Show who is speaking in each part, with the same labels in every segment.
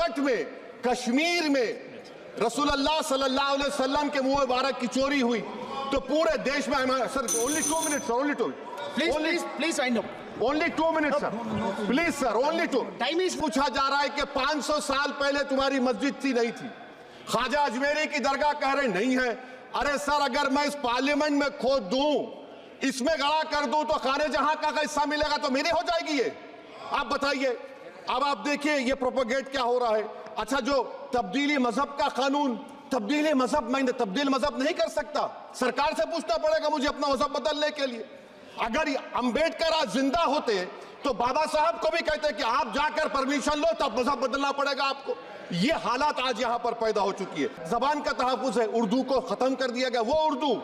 Speaker 1: 1964 में कश्मीर में रसूलुल्लाह सल्लल्लाहु अलैहि वसल्लम के मुंह मुबारक की चोरी हुई तो पूरे देश में sir only 2 minutes sir, only 2
Speaker 2: please I know
Speaker 1: only 2 minutes sir, please sir, only 2
Speaker 2: time is.
Speaker 1: पूछा जा रहा है कि 500 साल पहले तुम्हारी मस्जिद थी नहीं थी, ख्वाजा अजमेरी की दरगाह कह रहे नहीं है। अरे सर अगर मैं इस पार्लियामेंट में खोद दूं, इसमें गड़ा कर दूं तो खाने जहां का हिस्सा मिलेगा तो मेरी हो जाएगी ये, आप बताइए। अब आप देखिए ये प्रोपोगेट क्या हो रहा है। अच्छा जो तब्दीली मजहब का कानून, तब्दीली मजहब मैं तब्दील मजहब नहीं कर सकता, सरकार से पूछना पड़ेगा मुझे अपना मजहब बदलने के लिए। अगर अंबेडकर आज जिंदा होते तो बाबा साहब को भी कहते कि आप जाकर परमिशन लो तब मजहब बदलना पड़ेगा आपको। ये हालात आज यहां पर पैदा हो चुकी है। जबान का तहफ्फुज़ है, उर्दू को खत्म कर दिया गया। वो उर्दू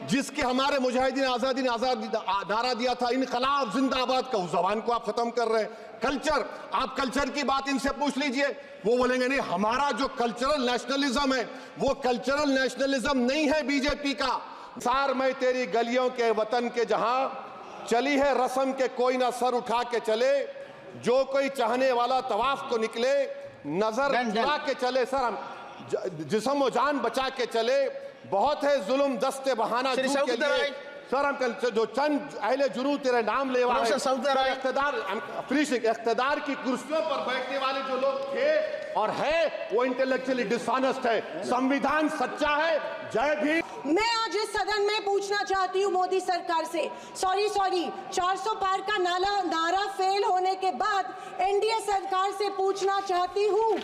Speaker 1: जिसके हमारे मुजाहिदीन आजादी ने नारा दिया था इनकलाब जिंदाबाद का, उस जबान को आप खत्म कर रहे हैं। कल्चर, आप कल्चर की बात इनसे पूछ लीजिए, वो बोलेंगे नहीं हमारा जो कल्चरल नेशनलिज्म है वो कल्चरल नेशनलिज्म नहीं है बीजेपी का। सार मैं तेरी गलियों के वतन के जहां चली है रस्म के कोई ना सर उठा के चले, जो कोई चाहने वाला तवाफ को निकले नजर उठा के चले। सर हम जिस्म व जान बचा के चले, बहुत है जुल्म दस्ते बहाना के लिए। सर हम जो चंद अहले जुनू तेरे नाम लेवा है, इख्तिदार की कुर्सियों पर बैठने वाले जो लोग थे और है वो इंटेलेक्चुअली डिसऑनेस्ट है। संविधान सच्चा है। जय भीम।
Speaker 3: मैं आज इस सदन में पूछना चाहती हूँ मोदी सरकार से, सॉरी 400 पार का नारा फेल होने के बाद एनडीए सरकार से पूछना चाहती हूँ,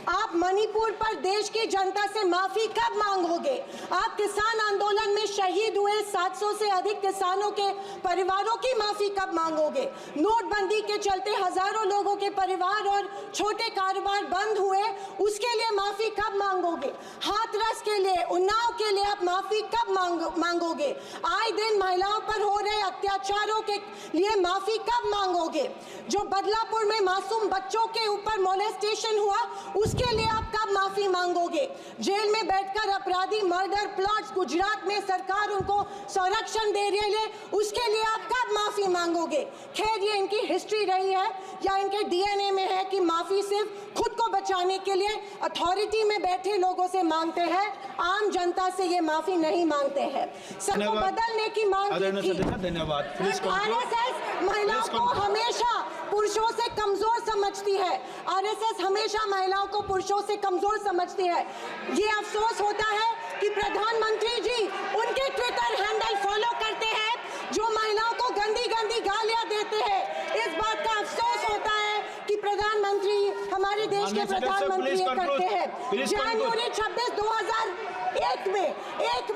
Speaker 3: आप मणिपुर पर देश की जनता से माफी कब मांगोगे? आप किसान आंदोलन में शहीद हुए 700 से अधिक किसानों के परिवारों की माफी कब मांगोगे? नोटबंदी के चलते हजारों लोगों के परिवार और छोटे कारोबार बंद हुए, उसके लिए माफी कब मांगोगे? हाथरस के लिए, उन्नाव के लिए आप माफी कब मांगोगे? आए दिन महिलाओं पर हो रहे अत्याचारों के लिए माफी कब मांगोगे? जो बदलापुर में मासूम बच्चों के ऊपर मोलेस्टेशन हुआ उसके लिए आप कब माफी मांगोगे? जेल में बैठकर अपराधी मर्डर प्लॉट्स गुजरात में सरकार उनको संरक्षण दे रही है, उसके लिए आप कब माफी मांगोगे? खैर ये इनकी हिस्ट्री रही है या इनके डीएनए में है कि माफी सिर्फ खुद को बचाने के लिए अथॉरिटी में बैठे लोगों से मांगते हैं, आम जनता से ये माफी नहीं मांगते हैं। सबको बदलने की मांग की थी।
Speaker 2: धन्यवाद।
Speaker 3: आरएसएस महिलाओं को हमेशा पुरुषों से कमजोर समझती है। आरएसएस हमेशा महिलाओं को पुरुषों से कमजोर समझती है। ये अफसोस होता है कि प्रधानमंत्री जी उनके ट्विटर हैंडल फॉलो करते हैं जो महिलाओं को गंदी गंदी गालियां देते हैं। इस बात का अफसोस होता है कि प्रधानमंत्री, हमारे देश के प्रधानमंत्री ये करते हैं। जनवरी 26, 2001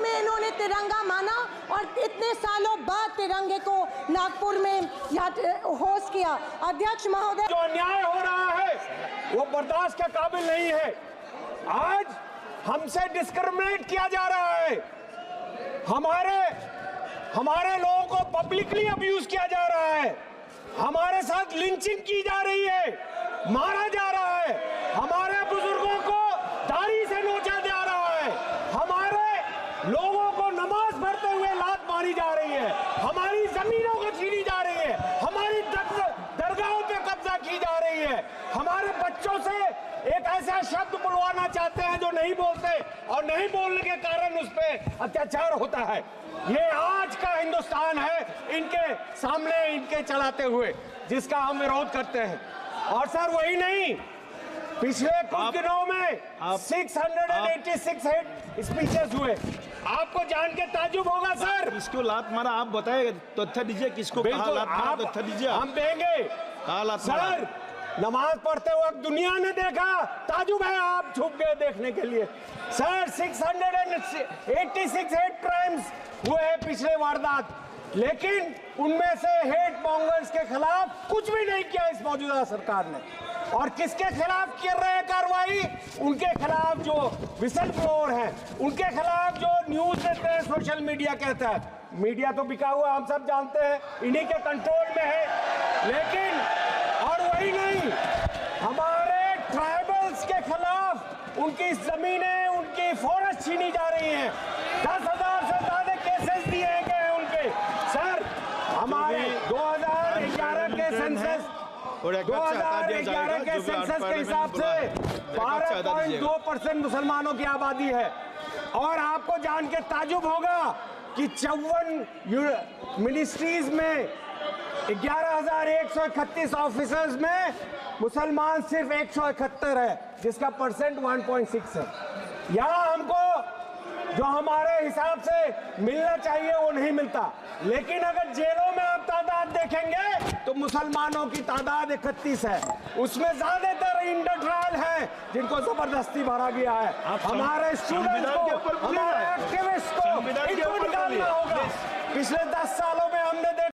Speaker 3: में इन्होंने तिरंगा माना और इतने सालों बाद तिरंगे को नागपुर में होस्ट किया। अध्यक्ष महोदय,
Speaker 4: जो अन्याय हो रहा है वो बर्दाश्त के काबिल नहीं है। आज हमसे डिस्क्रिमिनेट किया जा रहा है, हमारे लोगों को पब्लिकली अब्यूज किया जा रहा है, हमारे साथ लिंचिंग की जा रही है, मारा जा रहा है, हमारे बुजुर्गों को दाढ़ी से नोचा जा रहा है, हमारे लोगों को नमाज पढ़ते हुए लात मारी जा रही है, हमारी जमीनों को छीनी जा रही है, हमारी दरगाहों पे कब्जा की जा रही है, हमारे बच्चों से एक ऐसा शब्द बुलवाना चाहते हैं जो नहीं बोलते और नहीं बोलने के कारण उस पर अत्याचार होता है। ये आज का हिंदुस्तान है इनके सामने, इनके चलाते हुए, जिसका हम विरोध करते हैं। और सर वही नहीं, पिछले कुछ दिनों में 686 स्पीचेस हुए। आपको जान के ताजुब होगा सर।
Speaker 2: किसको लात मारा आप बताए, तथ्य दीजिए, किसको कहा लात मारा, तथ्य दीजिए।
Speaker 4: हम देंगे सर। नमाज पढ़ते वक्त दुनिया ने देखा, ताजुब है आप छुप गए देखने के लिए। सर 686 हेट क्राइम्स हुए हैं पिछले वारदात, लेकिन उनमें से हेट मॉन्गर्स के खिलाफ कुछ भी नहीं किया इस मौजूदा सरकार ने। और किसके खिलाफ कर रहे हैं कार्रवाई? उनके खिलाफ जो विसल ब्लोअर हैं, उनके खिलाफ जो न्यूज देते हैं, सोशल मीडिया कहता है। मीडिया तो बिका हुआ हम सब जानते हैं, इन्हीं के कंट्रोल में है। लेकिन और वही नहीं, हमारे ट्राइबल्स के खिलाफ उनकी जमीनें, उनकी फॉरेस्ट छीनी जा रही हैं। 10,000 से ज्यादा केसेस दिए गए हैं उनके। सर हमारे 2011 के सेंसस
Speaker 2: और एक बात से हटा दिया
Speaker 4: 2011
Speaker 2: जाएगा,
Speaker 4: के
Speaker 2: जो भी
Speaker 4: सेंसस के
Speaker 2: पार्लियामेंट
Speaker 4: हिसाब
Speaker 2: बोला है।
Speaker 4: से
Speaker 2: एक बात से हटा दीजिएगा।
Speaker 4: 12.2% मुसलमानों की आबादी है। और आपको जान के ताजुब होगा कि 54 मिनिस्ट्रीज में 11,131 ऑफिसर्स में मुसलमान सिर्फ 171 है, जिसका परसेंट 1.6 है। यहाँ हमको जो हमारे हिसाब से मिलना चाहिए वो नहीं मिलता। लेकिन अगर जेलों में आप तादाद देखेंगे तो मुसलमानों की तादाद 31 है, उसमें ज्यादातर इंटर ट्रायल है जिनको जबरदस्ती भरा गया है। हमारे स्टूडेंट्स को, हमारे एक्टिविस्ट को इनको निकालना होगा। पिछले 10 सालों में